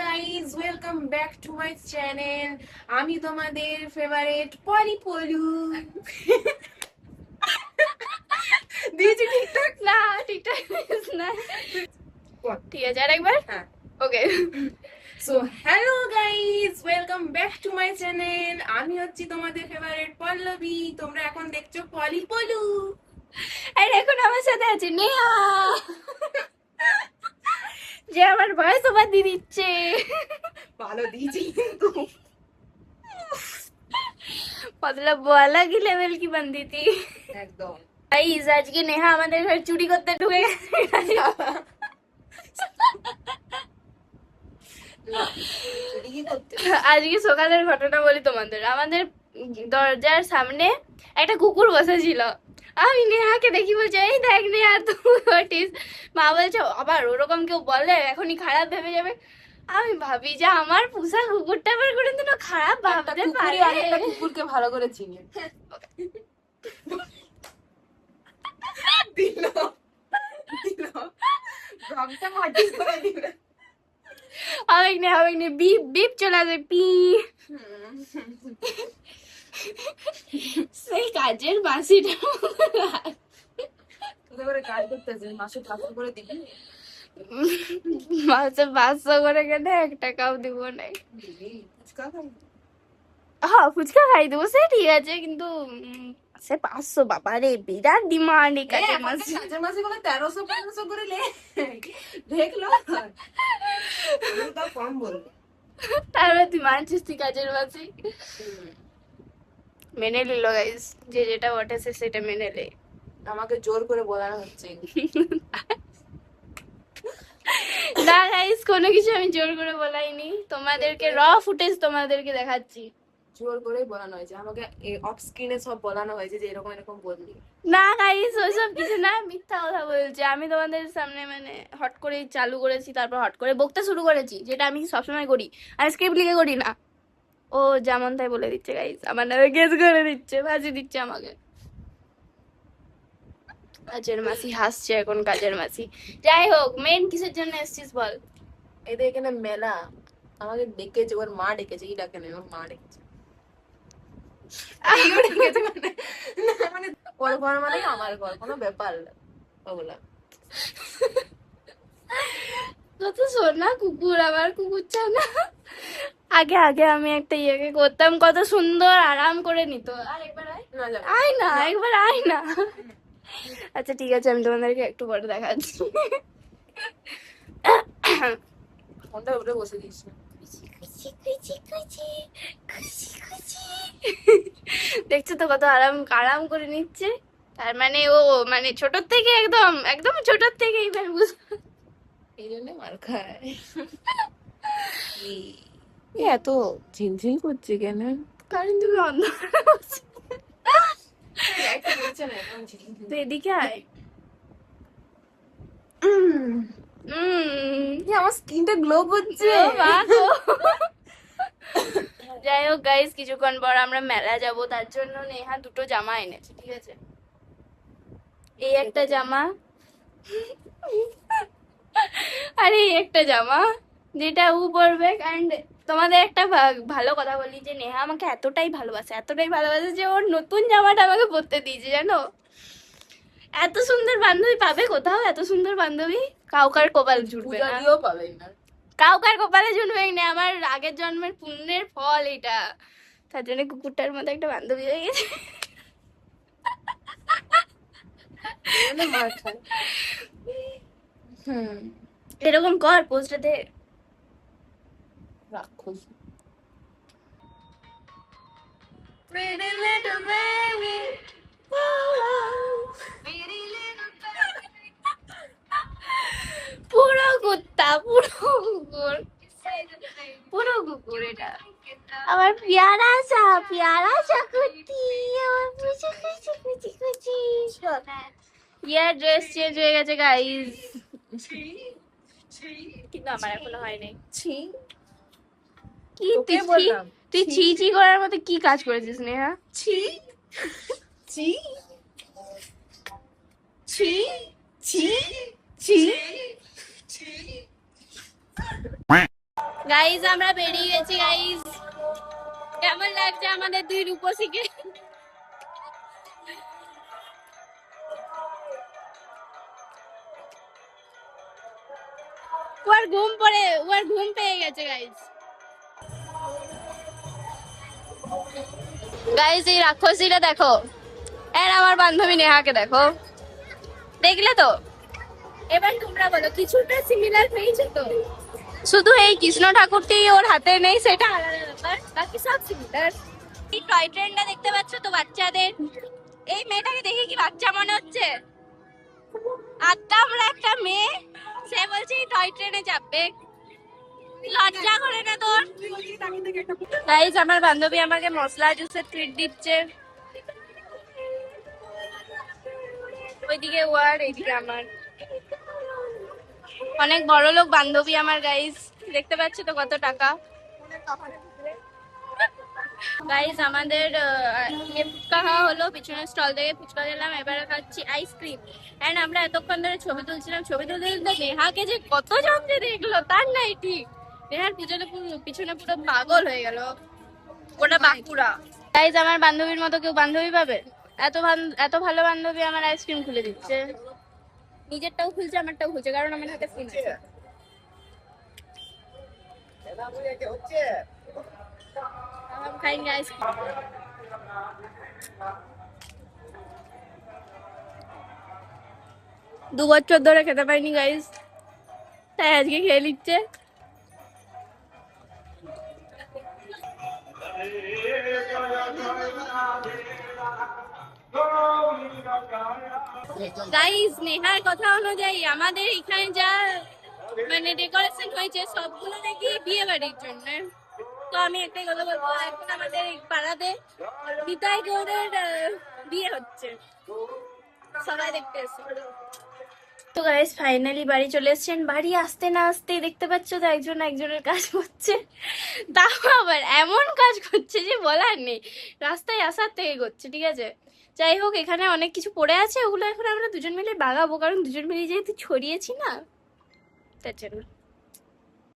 Guys, welcome back to my channel. আমি তোমাদের favourite পলি পলু দিয়েছি ঠিকঠাক না ঠিকঠাক না ঠিক আছে আরেকবার হ্যাঁ okay so hello guys, welcome back to my channel. আমি হচ্ছি তোমাদের ফেভারিট পল্লবী। তোমরা এখন দেখছো পলি পলু। আর এখন আমার সাথে আছে নেহা যে আমার ভয়েস ওভার দিয়ে দিচ্ছে। ভালো দিয়েছি কিন্তু मतलब वो अलग ही लेवल की बनती थी। একদম। गाइस আজকে নেহা আমাদের ঘরে চুরি করতে ঢুকে গেছে। আজকে সকালের ঘটনা বলি তোমাদের। আমাদের দরজার সামনে একটা কুকুর বসেছিল। আমি নেহাকে দেখি বলছি এই দেখ নেহা তুই ওটিস। মা বলছে আবার ওরকম কেউ বলে এখনই খারাপ ভেবে যাবে। আমি ভাবি যে আমার পোষা কুকুরটা আবার করে দিন খারাপ ভাবতে পারে। আরেকটা কুকুরকে ভালো করে চিনি দিল দিল রংটা মাটি করে দিল। হবে না বিপ বিপ চলে আসবে পি। সেই কাজের বাসিটা তুই করে কাজ করতেছিস, মাসে ঠাকুর করে দিবি? মাসে 500 করে কেটে 1 টাকাও দিব নাই। ফুচকা খাই? হ্যাঁ ফুচকা খাই দেবো সে ঠিক আছে, কিন্তু সে 500 বাবা রে বিরাট ডিমান্ড এই কাজের মাসে। কাজের মাসে বলে 1300-1500 করে লে দেখলো তাও কম বলবো। তারপরে তুই মানছিস তুই কাজের মাসে মেনে নিল গাইস, যে যেটা ওঠেছে সেটা মেনে নে। আমাকে জোর করে বলানো হচ্ছে। না গাইস কোনো কিছু আমি জোর করে বলাইনি, তোমাদেরকে র ফুটেজ তোমাদেরকে দেখাচ্ছি। জোর করেই বলানো হয়েছে আমাকে, অফ স্ক্রিনে সব বলানো হয়েছে যে এরকম এরকম বললি। না গাইস ওইসব কিছু না, মিথ্যা কথা বলছে। আমি তোমাদের সামনে মানে হট করে চালু করেছি, তারপর হট করে বকতে শুরু করেছি, যেটা আমি সবসময় করি। আর স্ক্রিপ্ট লিখে করি না। ও যেমন তাই বলে দিচ্ছে গাইস, আমার নামে গেস করে দিচ্ছে, ভাজি দিচ্ছে আমাকে। কাজের মাসি হাসছে এখন, কাজের মাসি। যাই হোক, মেন কিসের জন্য এসছিস বল? এদের এখানে মেলা, আমাকে ডেকেছে, ওর মা ডেকেছে। এই ডাকে না, ওর মা ডেকেছে। মানে ওর ঘর মানে আমার ঘর, কোনো ব্যাপার না ওগুলা। কত সোনা কুকুর, আমার কুকুর ছানা। আগে আগে আমি একটা ইয়েকে করতাম, কত সুন্দর আরাম করে নিত। আর একবার আয় না, একবার আয় না। আচ্ছা ঠিক আছে, আমি তোমাদেরকে একটু পরে দেখাচ্ছি। ফোনটা উপরে বসে দিস না। দেখছো তো কত আরাম আরাম করে নিচ্ছে। তার মানে ও মানে ছোট থেকে একদম একদম ছোট থেকেই বুঝতে, এই জন্য মার খায়। এত ঝিলঝিল করছে কেন? কারণ তুমি অন্ধকারে বসে। তো এদিকে আয়। আমার স্কিনটা গ্লো করছে। যাই হোক গাইস, কিছুক্ষণ পর আমরা মেলা যাব, তার জন্য নেহা 2টো জামা এনেছে, ঠিক আছে? এই একটা জামা আর এই একটা জামা, যেটা ও পরবে। অ্যান্ড তোমাদের একটা ভালো কথা বলি, যে নেহা আমাকে এতটাই ভালোবাসে যে ওর নতুন জামাটা আমাকে পরতে দিয়েছে, জানো? এত সুন্দর বান্ধবী পাবে কোথাও? এত সুন্দর বান্ধবী কাউকার কপাল জুটবে না, পাবে না। কাউকার কপালে জুটবে না। আমার আগের জন্মের পুণ্যের ফল এটা। তার জন্য কুকুরটার মতো একটা বান্ধবী হয়ে গেছে। এরকম কর, পোস্টে দে। রাক্ষস। পুরো কুত্তা, পুরো কুকুর, পুরো কুকুর এটা। আমার প্যারা সা কুত্তি, আমার কুচি কুচি কুচি কুচি। ইয়ার ড্রেস চেঞ্জ হয়ে গেছে গাইস, কিন্তু আমার এখনো হয়নি। কি তুই ছি ছি করার মতো কি কাজ করেছিস নেহা? ছি ছি ছি ছি ছি। গাইজ আমরা বেরিয়ে গেছি গাইজ। কেমন লাগছে আমাদের দুই রূপসীকে? ওর ঘুম পেয়ে গেছে গাইজ। গাইজ এই রাক্ষসীটা দেখো, আর আমার বান্ধবী নেহাকে দেখো, দেখলে তো? এবার তোমরা বলো কিছুটা সিমিলার হয়েছে তো? শুধু এই কৃষ্ণ ঠাকুরটি ওর হাতে নেই সেটা আলাদা ব্যাপার, বাকি সব সিমিলার। এই টয় ট্রেনটা দেখতে পাচ্ছ তো বাচ্চাদের? এই মেয়েটাকে দেখে কি বাচ্চা মনে হচ্ছে? আত্মা আমরা একটা মেয়ে, সে বলছে এই টয় ট্রেনে চাপবে, লজ্জা করে না তোর? গাইস আমার বান্ধবী আমাকে মশলা জুসের ট্রিট দিচ্ছে, ওইদিকে ও আর এইদিকে আমার। অনেক বড় লোক বান্ধবী আমার গাইস, দেখতে পাচ্ছ তো কত টাকা। গাইস আমাদের ফুচকা খাওয়া হলো, পিছনের স্টল থেকে ফুচকা খেলাম, এবারে খাচ্ছি আইসক্রিম। এন্ড আমরা এতক্ষণ ধরে ছবি তুলছিলাম, ছবি তুলতে তুলতে নেহাকে যে কতজন যে দেখলো তার নাই ঠিক। নেহার পিছনে পুরো পাগল হয়ে গেল, ওটা বাঁকুড়া। গাইস আমার বান্ধবীর মতো কেউ বান্ধবী পাবে? এত ভালো বান্ধবী আমার আইসক্রিম খুলে দিচ্ছে, নিজেরটাও খুলছে আমারটাও খুলছে, কারণ আমার হাতে ফোন আছে। I'm খাইনি আইসক্রিম। 2 বছর ধরে খেতে পাইনি গাইস, তাই আজকে খেয়ে নিচ্ছে। গাইস নেহার কথা অনুযায়ী আমাদের এখানে যা মানে ডেকোরেশন হয়েছে সবগুলো নাকি বিয়ে বাড়ির জন্য। তো আমি একটাই কথা বলবো, এখন আমাদের এই পাড়াতে নিতাই গৌড়ের বিয়ে হচ্ছে, সবাই দেখতে এসো। তো গাইস ফাইনালি বাড়ি চলে এসেছেন। বাড়ি আসতে না আসতেই দেখতে পাচ্ছ তো একজন একজনের কাজ করছে, তাও আবার এমন কাজ করছে যে বলার নেই, রাস্তায় আসার থেকে করছে, ঠিক আছে? যাই হোক এখানে অনেক কিছু পড়ে আছে, ওগুলো এখন আমরা দুজন মিলে বাগাবো, কারণ দুজন মিলে যেহেতু ছড়িয়েছি না, তার জন্য।